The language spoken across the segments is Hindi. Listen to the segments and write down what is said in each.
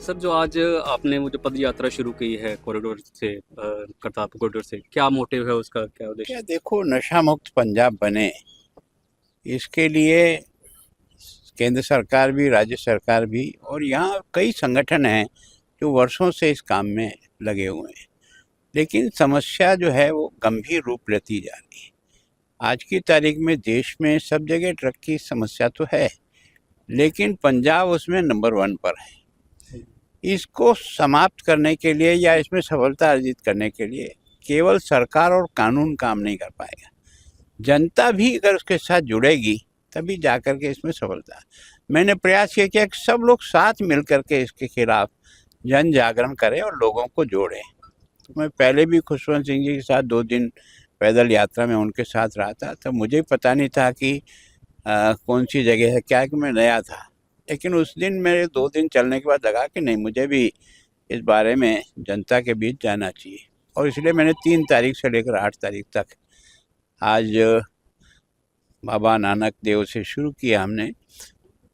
सर, जो आज आपने वो जो पद यात्रा शुरू की है कॉरिडोर से करतारपुर कॉरिडोर से, क्या मोटिव है उसका, क्या उद्देश्य? क्या देखो, नशा मुक्त पंजाब बने इसके लिए केंद्र सरकार भी, राज्य सरकार भी और यहाँ कई संगठन हैं जो वर्षों से इस काम में लगे हुए हैं। लेकिन समस्या जो है वो गंभीर रूप लेती जा रही है। आज की तारीख में देश में सब जगह ड्रग की समस्या तो है, लेकिन पंजाब उसमें नंबर 1 पर है। इसको समाप्त करने के लिए या इसमें सफलता अर्जित करने के लिए केवल सरकार और कानून काम नहीं कर पाएगा। जनता भी अगर उसके साथ जुड़ेगी तभी जाकर के इसमें सफलता। मैंने प्रयास किया कि सब लोग साथ मिलकर के इसके खिलाफ जन जागरण करें और लोगों को जोड़ें। तो मैं पहले भी खुशवंत सिंह जी के साथ 2 दिन पैदल यात्रा में उनके साथ रहा था, तो मुझे पता नहीं था कि कौन सी जगह है, क्या कि मैं नया था। लेकिन उस दिन मेरे 2 दिन चलने के बाद लगा कि नहीं, मुझे भी इस बारे में जनता के बीच जाना चाहिए। और इसलिए मैंने 3 तारीख से लेकर 8 तारीख तक आज बाबा नानक देव से शुरू किया हमने,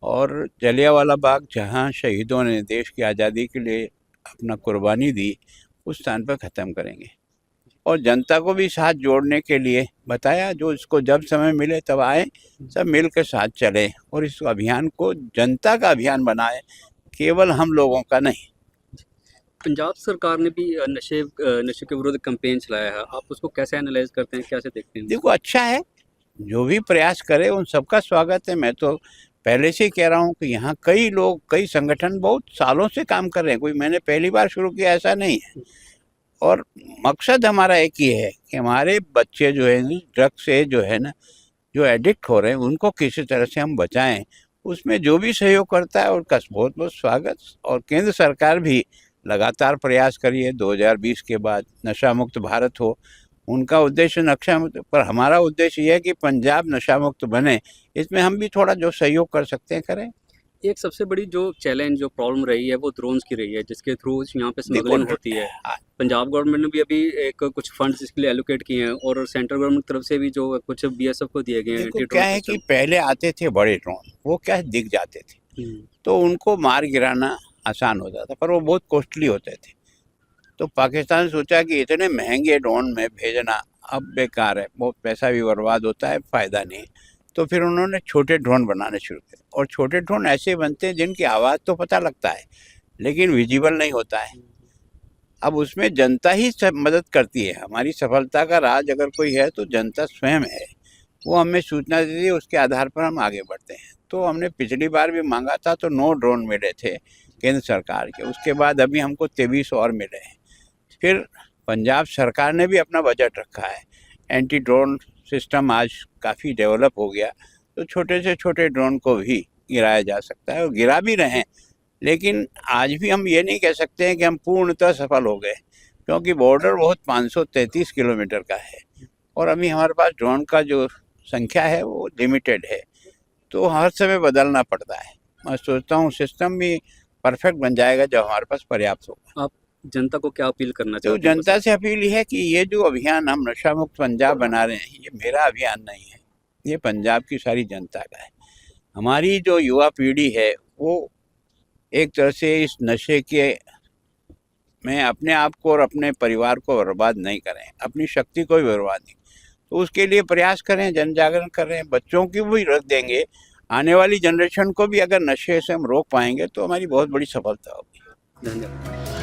और जलियांवाला बाग जहाँ शहीदों ने देश की आज़ादी के लिए अपना कुर्बानी दी, उस स्थान पर ख़त्म करेंगे। और जनता को भी साथ जोड़ने के लिए बताया, जो इसको जब समय मिले तब आए, सब मिल के साथ चले और इस अभियान को जनता का अभियान बनाए, केवल हम लोगों का नहीं। पंजाब सरकार ने भी नशे के विरुद्ध कैंपेन चलाया है, आप उसको कैसे एनालाइज करते हैं, कैसे देखते हैं? देखो, अच्छा है, जो भी प्रयास करे उन सबका स्वागत है। मैं तो पहले से ही कह रहा हूँ कि यहाँ कई लोग, कई संगठन बहुत सालों से काम कर रहे हैं, कोई मैंने पहली बार शुरू किया ऐसा नहीं है। और मकसद हमारा एक ही है कि हमारे बच्चे जो है ड्रग से जो है ना, जो एडिक्ट हो रहे हैं, उनको किसी तरह से हम बचाएं। उसमें जो भी सहयोग करता है उनका बहुत बहुत स्वागत। और केंद्र सरकार भी लगातार प्रयास करी है 2020 के बाद नशा मुक्त भारत हो। उनका उद्देश्य नशा मुक्त, पर हमारा उद्देश्य ये है कि पंजाब नशा मुक्त बने। इसमें हम भी थोड़ा जो सहयोग कर सकते हैं करें। एक सबसे बड़ी जो चैलेंज, जो प्रॉब्लम रही है, वो ड्रोन्स की रही है, जिसके थ्रू यहाँ पे स्मगलिंग होती है। पंजाब गवर्नमेंट ने भी अभी एक कुछ फंड्स इसके लिए एलोकेट किए हैं, और सेंट्रल गवर्नमेंट की तरफ से भी जो कुछ बीएसएफ को दिए गए हैं देखो, एंटी क्या ड्रोन है कि सिस्टम। पहले आते थे बड़े ड्रोन, वो क्या है, दिख जाते थे तो उनको मार गिराना आसान होता था, पर वो बहुत कॉस्टली होते थे। तो पाकिस्तान ने सोचा कि इतने महंगे ड्रोन में भेजना अब बेकार है, बहुत पैसा भी बर्बाद होता है, फ़ायदा नहीं। तो फिर उन्होंने छोटे ड्रोन बनाने शुरू किए, और छोटे ड्रोन ऐसे बनते हैं जिनकी आवाज़ तो पता लगता है लेकिन विजिबल नहीं होता है। अब उसमें जनता ही सब मदद करती है। हमारी सफलता का राज अगर कोई है तो जनता स्वयं है। वो हमें सूचना देती है, उसके आधार पर हम आगे बढ़ते हैं। तो हमने पिछली बार भी मांगा था तो 9 ड्रोन मिले थे केंद्र सरकार के, उसके बाद अभी हमको 23 और मिले हैं। फिर पंजाब सरकार ने भी अपना बजट रखा है। एंटी ड्रोन सिस्टम आज काफ़ी डेवलप हो गया, तो छोटे से छोटे ड्रोन को भी गिराया जा सकता है और गिरा भी रहे हैं। लेकिन आज भी हम ये नहीं कह सकते हैं कि हम पूर्णतः सफल हो गए, क्योंकि बॉर्डर बहुत 533 किलोमीटर का है और अभी हमारे पास ड्रोन का जो संख्या है वो लिमिटेड है, तो हर समय बदलना पड़ता है। मैं सोचता हूँ सिस्टम भी परफेक्ट बन जाएगा जब हमारे पास पर्याप्त होगा। आप जनता को क्या अपील करना तो चाहते हैं? जनता से अपील है कि ये जो अभियान हम नशा मुक्त पंजाब बना रहे हैं, ये मेरा अभियान नहीं है, ये पंजाब की सारी जनता का है। हमारी जो युवा पीढ़ी है वो एक तरह से इस नशे के में अपने आप को और अपने परिवार को बर्बाद नहीं करें, अपनी शक्ति को भी बर्बाद नहीं। तो उसके लिए प्रयास करें, जन जागरण करें, बच्चों की भी रख देंगे। आने वाली जनरेशन को भी अगर नशे से हम रोक पाएंगे तो हमारी बहुत बड़ी सफलता होगी। धन्यवाद।